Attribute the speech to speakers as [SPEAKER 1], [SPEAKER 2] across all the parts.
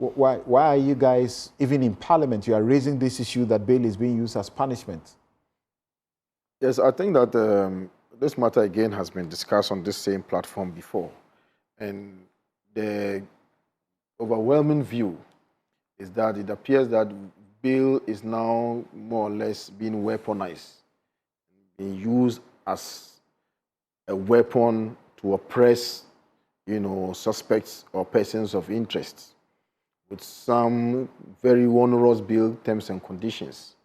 [SPEAKER 1] Why are you guys, even in Parliament, you are raising this issue that bail is being used as punishment?
[SPEAKER 2] Yes, I think that this matter again has been discussed on this same platform before. And the overwhelming view is that it appears that bail is now more or less being weaponized, being used as a weapon to oppress, suspects or persons of interest, with some very onerous bail terms and conditions.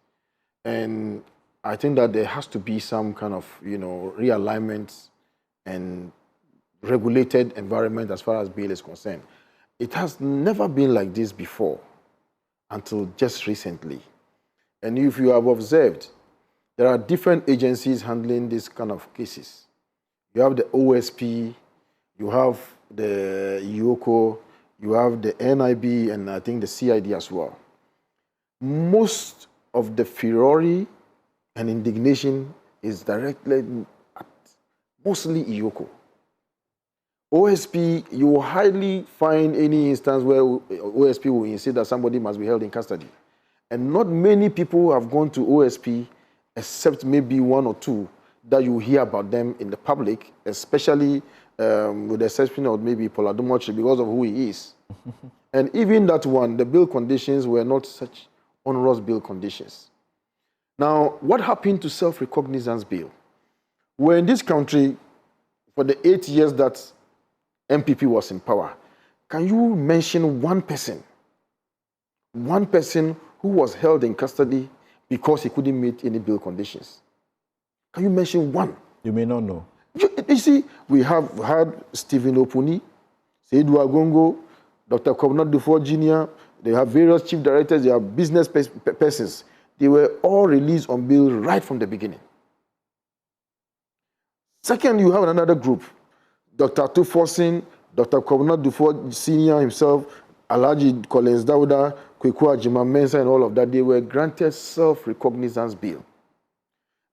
[SPEAKER 2] And I think that there has to be some kind of, realignment and regulated environment as far as bail is concerned. It has never been like this before until just recently. And if you have observed, there are different agencies handling this kind of cases. You have the OSP, you have the EOCO, you have the NIB, and I think the CID as well. Most of the furore and indignation is directed at mostly EOCO. OSP, you will hardly find any instance where OSP will insist that somebody must be held in custody. And not many people have gone to OSP, except maybe one or two that you hear about them in the public, especially with the exception of maybe Paul Adumochi because of who he is. And even that one, the bail conditions were not such onerous bail conditions. Now, what happened to self-recognizance bail? We're in this country for the 8 years that MPP was in power. Can you mention one person who was held in custody because he couldn't meet any bail conditions? Can you mention one?
[SPEAKER 1] You may not know.
[SPEAKER 2] You see, we have had Stephen Opuni, Seydou Agongo, Dr. Kobnat Dufour Jr., they have various chief directors, they have business persons. They were all released on bail right from the beginning. Second, you have another group, Dr. Tuforsin, Dr. Kobnat Dufour Sr. himself, Alhaji Collins Dauda, Kweku Ajima Mensah, and all of that. They were granted self-recognizance bail.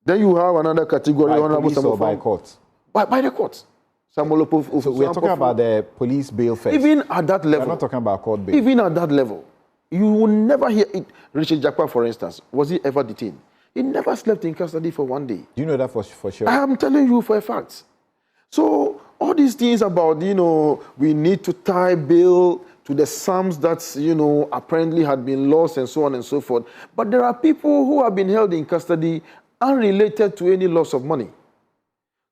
[SPEAKER 2] Then you have another category.
[SPEAKER 1] By police or by court?
[SPEAKER 2] By the court.
[SPEAKER 1] So we're talking about the police bail first.
[SPEAKER 2] Even at that level.
[SPEAKER 1] We're not talking about court bail.
[SPEAKER 2] Even at that level. You will never hear it. Richard Jakpa, for instance, was he ever detained? He never slept in custody for 1 day.
[SPEAKER 1] Do you know that for sure?
[SPEAKER 2] I am telling you for a fact. So all these things about, we need to tie bail to the sums that, apparently had been lost and so on and so forth. But there are people who have been held in custody unrelated to any loss of money.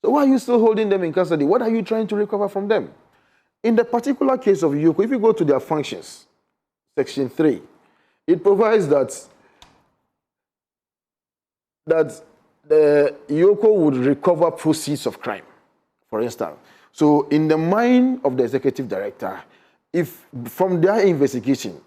[SPEAKER 2] So why are you still holding them in custody? What are you trying to recover from them? In the particular case of EOCO, if you go to their functions, Section 3, it provides that the EOCO would recover proceeds of crime, for instance. So in the mind of the executive director, if from their investigation,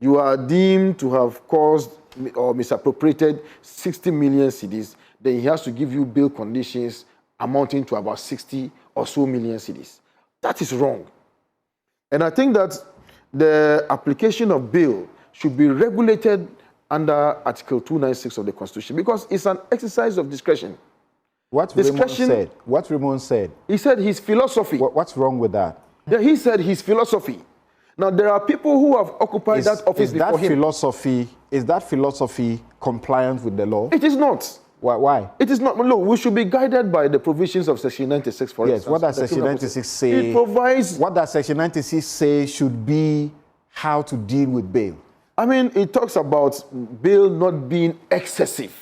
[SPEAKER 2] you are deemed to have caused or misappropriated 60 million cedis, then he has to give you bail conditions amounting to about 60 or so million cedis. That is wrong. And I think that the application of bail should be regulated under Article 296 of the Constitution because it's an exercise of discretion.
[SPEAKER 1] What Raymond said?
[SPEAKER 2] He said his philosophy.
[SPEAKER 1] What's wrong with that?
[SPEAKER 2] Yeah, he said his philosophy. Now, there are people who have occupied that office before him.
[SPEAKER 1] Is that philosophy compliant with the law?
[SPEAKER 2] It is not.
[SPEAKER 1] Why?
[SPEAKER 2] It is not. Look, we should be guided by the provisions of Section 96, for instance.
[SPEAKER 1] Yes, what does Section 96 say?
[SPEAKER 2] It provides...
[SPEAKER 1] What does Section 96 say should be how to deal with bail?
[SPEAKER 2] I mean, it talks about bail not being excessive.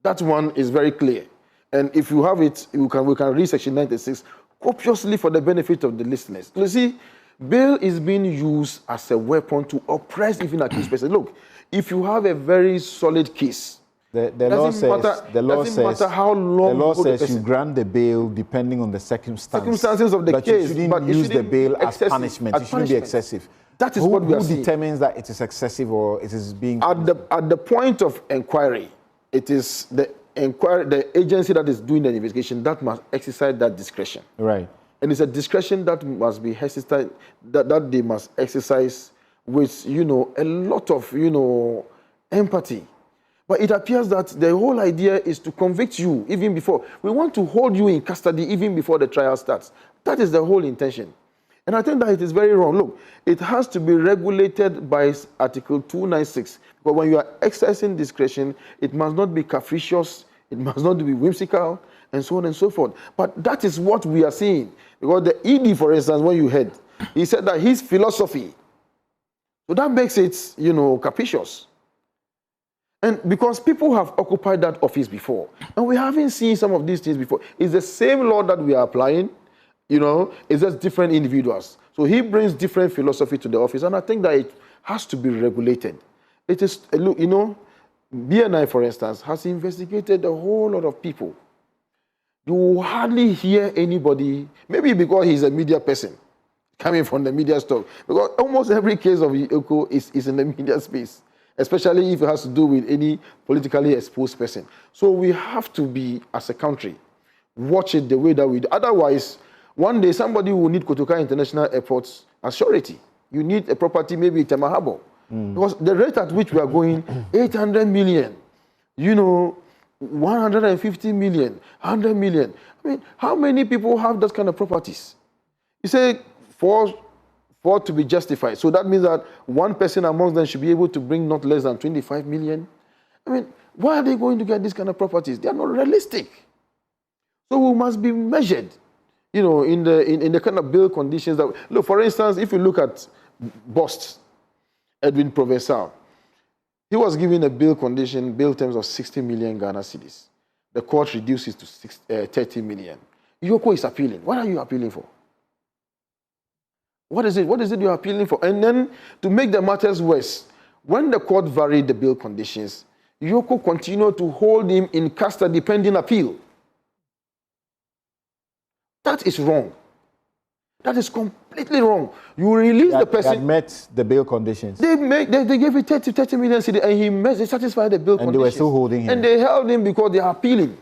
[SPEAKER 2] That one is very clear. And if you have it, we can read Section 96 copiously for the benefit of the listeners. You see, bail is being used as a weapon to oppress even accused persons. Look, if you have a very solid case,
[SPEAKER 1] the law says you grant the bail depending on the circumstances of the case, but you shouldn't use the bail as punishment. It shouldn't be excessive.
[SPEAKER 2] That is what we are
[SPEAKER 1] Who
[SPEAKER 2] seeing.
[SPEAKER 1] determines that it is excessive or it is being...
[SPEAKER 2] At the point of inquiry, it is the agency that is doing the investigation that must exercise that discretion.
[SPEAKER 1] Right.
[SPEAKER 2] And it's a discretion that must be exercised, that they must exercise with, a lot of, empathy. But it appears that the whole idea is to convict you even before. We want to hold you in custody even before the trial starts. That is the whole intention. And I think that it is very wrong. Look, it has to be regulated by Article 296. But when you are exercising discretion, it must not be capricious, it must not be whimsical, and so on and so forth. But that is what we are seeing. Because the ED, for instance, when you heard, he said that his philosophy, so that makes it, you know, capricious. And because people have occupied that office before, and we haven't seen some of these things before. It's the same law that we are applying, you know, it's just different individuals. So he brings different philosophy to the office, and I think that it has to be regulated. It is, look, you know, BNI, for instance, has investigated a whole lot of people. You will hardly hear anybody, maybe because he's a media person, coming from the media stock, because almost every case of EOCO is in the media space, especially if it has to do with any politically exposed person. So we have to be, as a country, watch it the way that we do. Otherwise, one day somebody will need Kotoka International Airport as surety. You need a property, maybe Tema Harbour. Because the rate at which we are going, 800 million, you know, 150 million, 100 million. I mean, how many people have those kind of properties? You say for to be justified. So that means that one person amongst them should be able to bring not less than 25 million. I mean, why are they going to get these kind of properties? They are not realistic. So we must be measured, you know, in the kind of bill conditions that, look, for instance, if you look at Bost, Edwin Provençal, he was given a bill terms of 60 million Ghana cedis. The court reduces to 30 million. EOCO is appealing. What are you appealing for? What is it? What is it you're appealing for? And then, to make the matters worse, when the court varied the bill conditions, EOCO continued to hold him in custody pending appeal. That is wrong. That is completely wrong. You release the person.
[SPEAKER 1] That met the bail conditions.
[SPEAKER 2] They gave it 30 million cedi, and they satisfied the bill conditions.
[SPEAKER 1] And they were still holding him.
[SPEAKER 2] And they held him because they are appealing.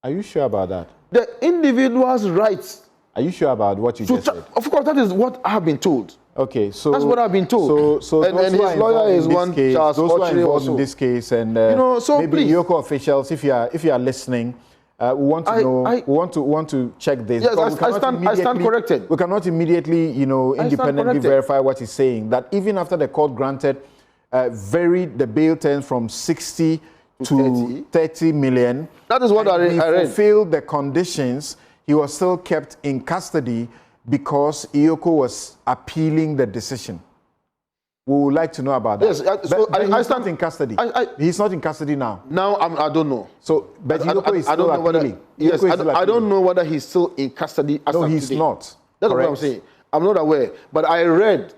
[SPEAKER 1] Are you sure about that?
[SPEAKER 2] The individual's rights.
[SPEAKER 1] Are you sure about what you just said?
[SPEAKER 2] Of course, that is what I have been told.
[SPEAKER 1] Okay, so
[SPEAKER 2] that's what I've been told.
[SPEAKER 1] So
[SPEAKER 2] and his lawyer is one Charles
[SPEAKER 1] those who are involved
[SPEAKER 2] also.
[SPEAKER 1] in this case, and
[SPEAKER 2] you know, so
[SPEAKER 1] maybe EOCO officials, if you are listening, we want to know. We want to check this.
[SPEAKER 2] Yes, I stand corrected.
[SPEAKER 1] We cannot immediately, you know, independently verify what he's saying. That even after the court granted, varied the bail terms from 60 to 30 million.
[SPEAKER 2] That is what I read.
[SPEAKER 1] He fulfilled the conditions. He was still kept in custody because EOCO was appealing the decision. We would like to know about that.
[SPEAKER 2] Yes, so
[SPEAKER 1] but he's not in custody. He's not in custody now.
[SPEAKER 2] Now I don't know.
[SPEAKER 1] So, but EOCO is still appealing.
[SPEAKER 2] Yes, I don't know whether he's still in custody.
[SPEAKER 1] No, he's not.
[SPEAKER 2] That's what I'm saying. I'm not aware, but I read,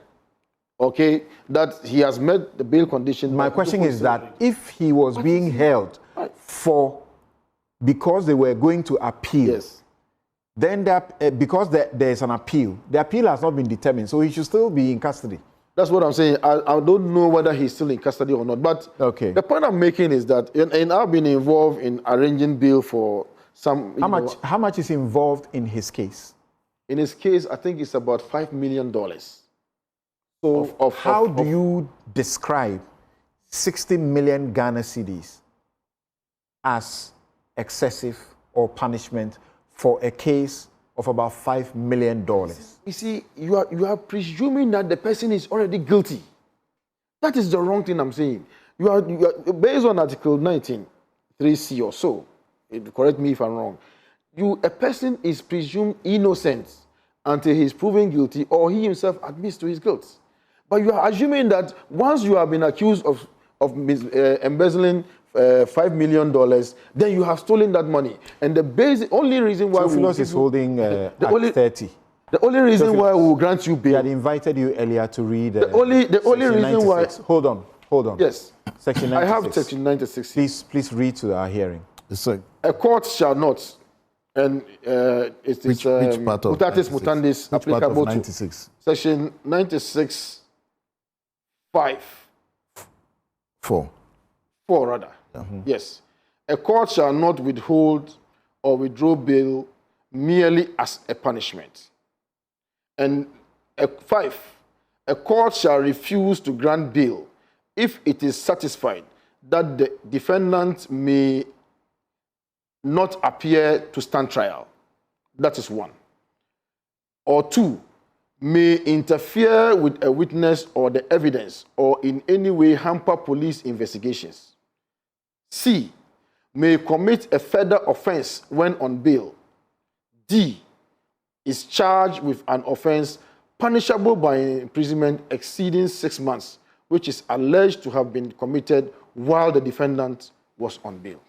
[SPEAKER 2] okay, that he has met the bail conditions.
[SPEAKER 1] My question is that if he was being held because they were going to appeal.
[SPEAKER 2] Yes.
[SPEAKER 1] Then because there is an appeal, the appeal has not been determined, so he should still be in custody.
[SPEAKER 2] That's what I'm saying. I don't know whether he's still in custody or not. But
[SPEAKER 1] okay.
[SPEAKER 2] The point I'm making is that, and I've been involved in arranging bail for some.
[SPEAKER 1] How much is involved in his case?
[SPEAKER 2] In his case, I think it's about $5 million.
[SPEAKER 1] So how do you describe 60 million Ghana cedis as excessive or punishment for a case of about $5 million?
[SPEAKER 2] You see, you are presuming that the person is already guilty. That is the wrong thing I'm saying. You are based on Article 19, 3C or so. Correct me if I'm wrong. A person is presumed innocent until he is proven guilty or he himself admits to his guilt. But you are assuming that once you have been accused of embezzling $5 million, then you have stolen that money. And the only reason why
[SPEAKER 1] Theophilus is holding 30.
[SPEAKER 2] The only reason why we will grant you bail.
[SPEAKER 1] I had invited you earlier to read.
[SPEAKER 2] The only reason
[SPEAKER 1] 96.
[SPEAKER 2] why.
[SPEAKER 1] Hold on.
[SPEAKER 2] Yes.
[SPEAKER 1] Section 96.
[SPEAKER 2] I have Section 96.
[SPEAKER 1] Please read to our hearing.
[SPEAKER 2] A court shall not, and it is
[SPEAKER 3] which part of
[SPEAKER 2] mutatis
[SPEAKER 3] 96?
[SPEAKER 2] mutandis
[SPEAKER 3] Which
[SPEAKER 2] applicable
[SPEAKER 3] part of 96?
[SPEAKER 2] to Section 96, 5.
[SPEAKER 3] 4
[SPEAKER 2] rather. Yes. A court shall not withhold or withdraw bail merely as a punishment. And 5, a court shall refuse to grant bail if it is satisfied that the defendant may not appear to stand trial. That is 1. Or 2, may interfere with a witness or the evidence or in any way hamper police investigations. C, may commit a further offense when on bail. D, is charged with an offense punishable by imprisonment exceeding 6 months, which is alleged to have been committed while the defendant was on bail.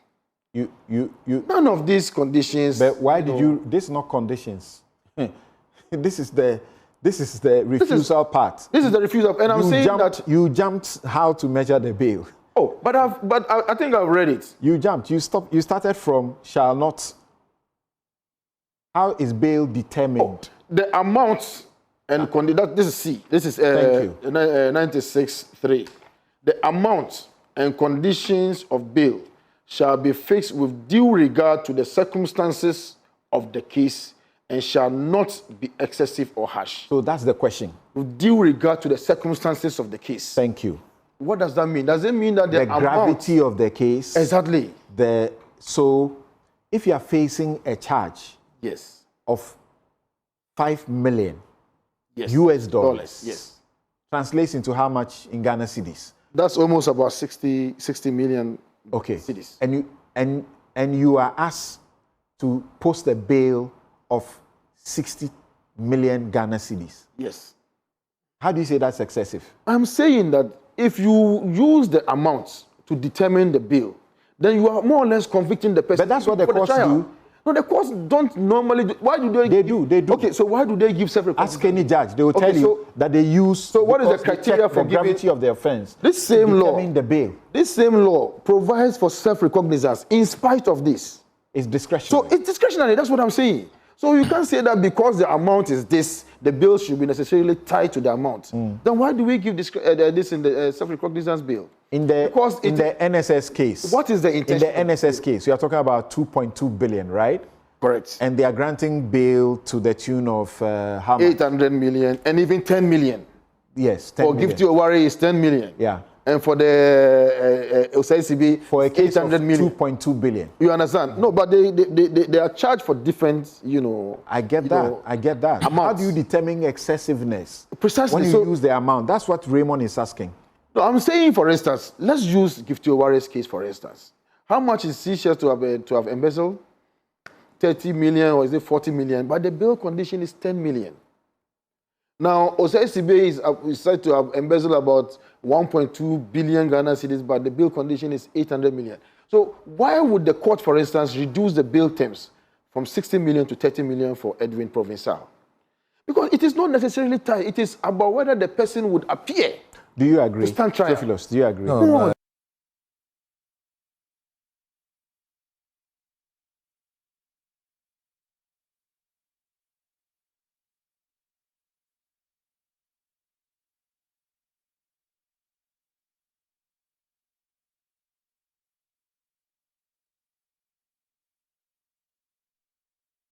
[SPEAKER 2] None of these conditions.
[SPEAKER 1] But why did you? This is not conditions. This is the refusal part.
[SPEAKER 2] This is the refusal, and I'm saying that
[SPEAKER 1] you jumped how to measure the bail.
[SPEAKER 2] Oh, but I think I've read it.
[SPEAKER 1] You jumped. You stopped. You started from shall not. How is bail determined?
[SPEAKER 2] Oh, the amount and this is C. This is
[SPEAKER 1] Thank you.
[SPEAKER 2] 96.3. The amount and conditions of bail shall be fixed with due regard to the circumstances of the case and shall not be excessive or harsh.
[SPEAKER 1] So that's the question.
[SPEAKER 2] With due regard to the circumstances of the case.
[SPEAKER 1] Thank you.
[SPEAKER 2] What does that mean? Does it mean that the
[SPEAKER 1] gravity of the case?
[SPEAKER 2] Exactly.
[SPEAKER 1] So if you are facing a charge
[SPEAKER 2] yes.
[SPEAKER 1] of $5 million
[SPEAKER 2] yes.
[SPEAKER 1] US dollars,
[SPEAKER 2] yes.
[SPEAKER 1] translates into how much in Ghana cedis?
[SPEAKER 2] That's almost about 60 million cedis.
[SPEAKER 1] And you are asked to post a bail of 60 million Ghana cedis.
[SPEAKER 2] Yes.
[SPEAKER 1] How do you say that's excessive?
[SPEAKER 2] I'm saying that if you use the amounts to determine the bail, then you are more or less convicting the person.
[SPEAKER 1] But that's what the courts do.
[SPEAKER 2] No, the courts don't normally do. Why do they?
[SPEAKER 1] They do.
[SPEAKER 2] Okay, so why do they give self-recognition?
[SPEAKER 1] Ask any judge. They will tell you that they use.
[SPEAKER 2] So what is the criteria for
[SPEAKER 1] the gravity of the offense?
[SPEAKER 2] This same law.
[SPEAKER 1] Determine the bail.
[SPEAKER 2] This same law provides for self-recognizance in spite of this.
[SPEAKER 1] It's discretionary.
[SPEAKER 2] So it's discretionary. That's what I'm saying. So you can't say that because the amount is this, the bill should be necessarily tied to the amount. Then why do we give this in the self-recognizance bill?
[SPEAKER 1] In the NSS case.
[SPEAKER 2] What is the intention?
[SPEAKER 1] In the NSS case, we are talking about 2.2 billion, right?
[SPEAKER 2] Correct.
[SPEAKER 1] And they are granting bail to the tune of how much?
[SPEAKER 2] 800 million and even 10 million.
[SPEAKER 1] Yes, 10 million.
[SPEAKER 2] For gift to a worry is 10 million.
[SPEAKER 1] Yeah.
[SPEAKER 2] And for the OCICB,
[SPEAKER 1] for a case
[SPEAKER 2] 800
[SPEAKER 1] of
[SPEAKER 2] million.
[SPEAKER 1] 2.2 billion.
[SPEAKER 2] You understand? No, but they are charged for different,
[SPEAKER 1] I get that. I get that.
[SPEAKER 2] Amounts.
[SPEAKER 1] How do you determine excessiveness?
[SPEAKER 2] Precisely.
[SPEAKER 1] When you use the amount. That's what Raymond is asking.
[SPEAKER 2] No, I'm saying, for instance, let's use gift to a worry's case, for instance. How much is Seashell to have embezzled? 30 million or is it 40 million? But the bail condition is 10 million. Now, OCICB is said to have embezzled about 1.2 billion Ghana cedis, but the bail condition is 800 million. So why would the court, for instance, reduce the bail terms from 60 million to 30 million for Edwin Provincial? Because it is not necessarily tied. It is about whether the person would appear.
[SPEAKER 1] Do you agree?
[SPEAKER 2] To stand trial.
[SPEAKER 1] Theophilus, do you agree?
[SPEAKER 3] No.